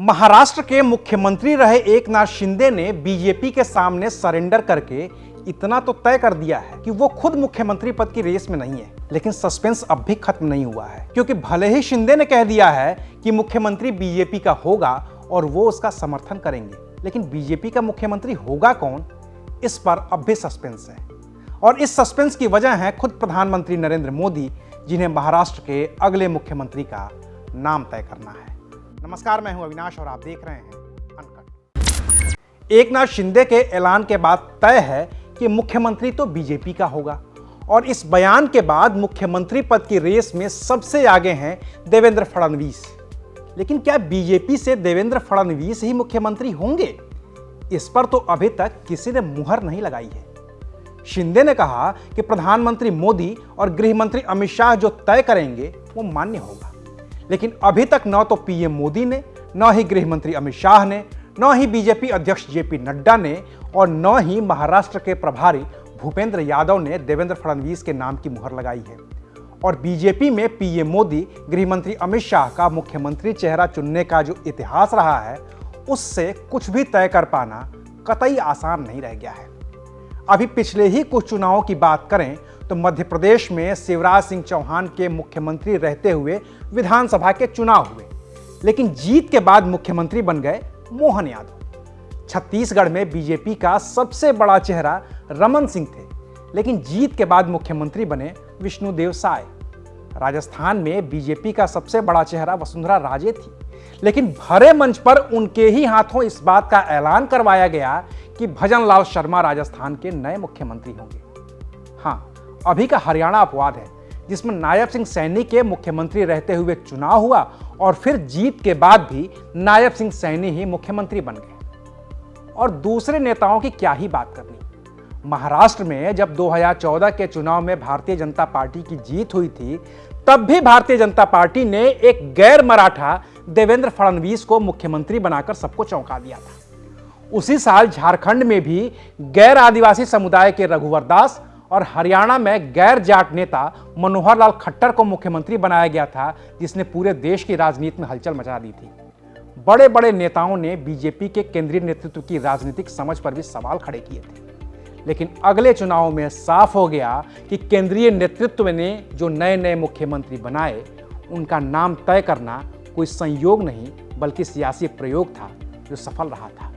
महाराष्ट्र के मुख्यमंत्री रहे एकनाथ शिंदे ने बीजेपी के सामने सरेंडर करके इतना तो तय कर दिया है कि वो खुद मुख्यमंत्री पद की रेस में नहीं है। लेकिन सस्पेंस अब भी खत्म नहीं हुआ है, क्योंकि भले ही शिंदे ने कह दिया है कि मुख्यमंत्री बीजेपी का होगा और वो उसका समर्थन करेंगे, लेकिन बीजेपी का मुख्यमंत्री होगा कौन, इस पर अब भी सस्पेंस है। और इस सस्पेंस की वजह है खुद प्रधानमंत्री नरेंद्र मोदी, जिन्हें महाराष्ट्र के अगले मुख्यमंत्री का नाम तय करना है। नमस्कार, मैं हूं अविनाश और आप देख रहे हैं अनकट। एकनाथ शिंदे के ऐलान के बाद तय है कि मुख्यमंत्री तो बीजेपी का होगा, और इस बयान के बाद मुख्यमंत्री पद की रेस में सबसे आगे हैं देवेंद्र फडणवीस। लेकिन क्या बीजेपी से देवेंद्र फडणवीस ही मुख्यमंत्री होंगे, इस पर तो अभी तक किसी ने मुहर नहीं लगाई है। शिंदे ने कहा कि प्रधानमंत्री मोदी और गृह मंत्री अमित शाह जो तय करेंगे वो मान्य होगा, लेकिन अभी तक न तो पीएम मोदी ने, न ही गृह मंत्री अमित शाह ने, न ही बीजेपी अध्यक्ष जेपी नड्डा ने, और न ही महाराष्ट्र के प्रभारी भूपेंद्र यादव ने देवेंद्र फडणवीस के नाम की मुहर लगाई है। और बीजेपी में पीएम मोदी, गृह मंत्री अमित शाह का मुख्यमंत्री चेहरा चुनने का जो इतिहास रहा है, उससे कुछ भी तय कर पाना कतई आसान नहीं रह गया है। अभी पिछले ही कुछ चुनावों की बात करें तो मध्य प्रदेश में शिवराज सिंह चौहान के मुख्यमंत्री रहते हुए विधानसभा के चुनाव हुए, लेकिन जीत के बाद मुख्यमंत्री बन गए मोहन यादव। छत्तीसगढ़ में बीजेपी का सबसे बड़ा चेहरा रमन सिंह थे, लेकिन जीत के बाद मुख्यमंत्री बने विष्णुदेव साय। राजस्थान में बीजेपी का सबसे बड़ा चेहरा वसुंधरा राजे थी, लेकिन भरे मंच पर उनके ही हाथों इस बात का ऐलान करवाया गया कि भजन लाल शर्मा राजस्थान के नए मुख्यमंत्री होंगे। हाँ, अभी का हरियाणा अपवाद है, जिसमें नायब सिंह सैनी के मुख्यमंत्री रहते हुए चुनाव हुआ और फिर जीत के बाद भी नायब सिंह सैनी ही मुख्यमंत्री बन गए। और दूसरे नेताओं की क्या ही बात करनी। महाराष्ट्र में जब 2014 के चुनाव में भारतीय जनता पार्टी की जीत हुई थी, तब भी भारतीय जनता पार्टी ने एक गैर मराठा देवेंद्र फडणवीस को मुख्यमंत्री बनाकर सबको चौंका दिया था। उसी साल झारखंड में भी गैर आदिवासी समुदाय के रघुवर दास और हरियाणा में गैर जाट नेता मनोहर लाल खट्टर को मुख्यमंत्री बनाया गया था, जिसने पूरे देश की राजनीति में हलचल मचा दी थी। बड़े बड़े नेताओं ने बीजेपी के केंद्रीय नेतृत्व की राजनीतिक समझ पर भी सवाल खड़े किए थे। लेकिन अगले चुनाव में साफ हो गया कि केंद्रीय नेतृत्व ने जो नए नए मुख्यमंत्री बनाए, उनका नाम तय करना कोई संयोग नहीं बल्कि सियासी प्रयोग था जो सफल रहा था।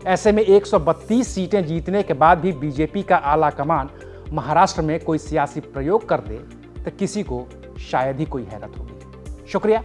ऐसे में 132 सीटें जीतने के बाद भी बीजेपी का आला कमान महाराष्ट्र में कोई सियासी प्रयोग कर दे तो किसी को शायद ही कोई हैरत होगी। शुक्रिया।